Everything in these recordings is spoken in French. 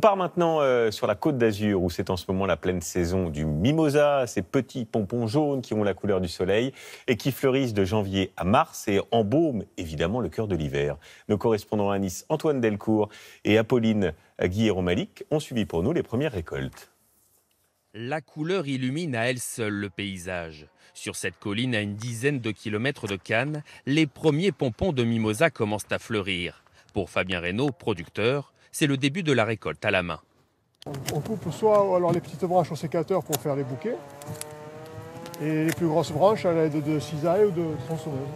On part maintenant sur la Côte d'Azur où c'est en ce moment la pleine saison du mimosa, ces petits pompons jaunes qui ont la couleur du soleil et qui fleurissent de janvier à mars et embaument évidemment le cœur de l'hiver. Nos correspondants à Nice, Antoine Delcourt et Apolline Guillermo-Malik, ont suivi pour nous les premières récoltes. La couleur illumine à elle seule le paysage. Sur cette colline à une dizaine de kilomètres de Cannes, les premiers pompons de mimosa commencent à fleurir. Pour Fabien Reynaud, producteur, c'est le début de la récolte à la main. On coupe soit alors les petites branches au sécateur pour faire les bouquets, et les plus grosses branches à l'aide de cisailles ou de tronçonneuses.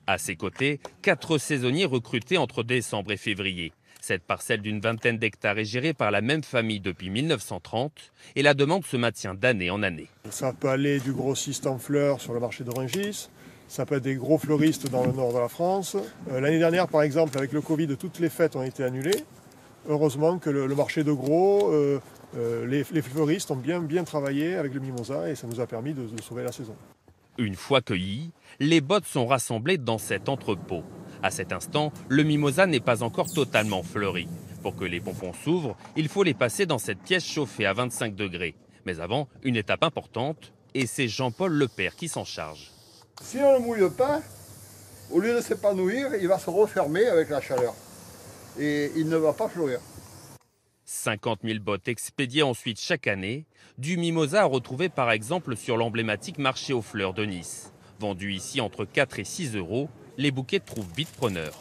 À ses côtés, 4 saisonniers recrutés entre décembre et février. Cette parcelle d'une vingtaine d'hectares est gérée par la même famille depuis 1930 et la demande se maintient d'année en année. Ça peut aller du grossiste en fleurs sur le marché de Rungis, ça peut être des gros fleuristes dans le nord de la France. L'année dernière, par exemple, avec le Covid, toutes les fêtes ont été annulées. Heureusement que le marché de gros, les fleuristes ont bien travaillé avec le mimosa et ça nous a permis de sauver la saison. Une fois cueillis, les bottes sont rassemblées dans cet entrepôt. À cet instant, le mimosa n'est pas encore totalement fleuri. Pour que les pompons s'ouvrent, il faut les passer dans cette pièce chauffée à 25 degrés. Mais avant, une étape importante, et c'est Jean-Paul Lepère qui s'en charge. Si on ne le mouille pas, au lieu de s'épanouir, il va se refermer avec la chaleur. Et il ne va pas fleurir. 50 000 bottes expédiées ensuite chaque année. Du mimosa à retrouver par exemple sur l'emblématique marché aux fleurs de Nice. Vendu ici entre 4 et 6 euros, les bouquets trouvent vite preneur.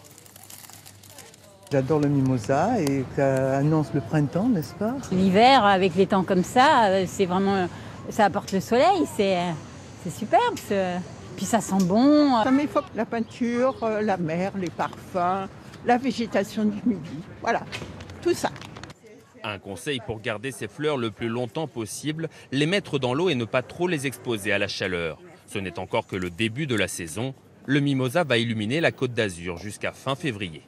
J'adore le mimosa et ça annonce le printemps, n'est-ce pas? L'hiver, avec les temps comme ça, c'est vraiment, ça apporte le soleil, c'est superbe. Puis ça sent bon. Ça m'évoque la peinture, la mer, les parfums, la végétation du midi. Voilà, tout ça. Un conseil pour garder ces fleurs le plus longtemps possible, les mettre dans l'eau et ne pas trop les exposer à la chaleur. Ce n'est encore que le début de la saison. Le mimosa va illuminer la Côte d'Azur jusqu'à fin février.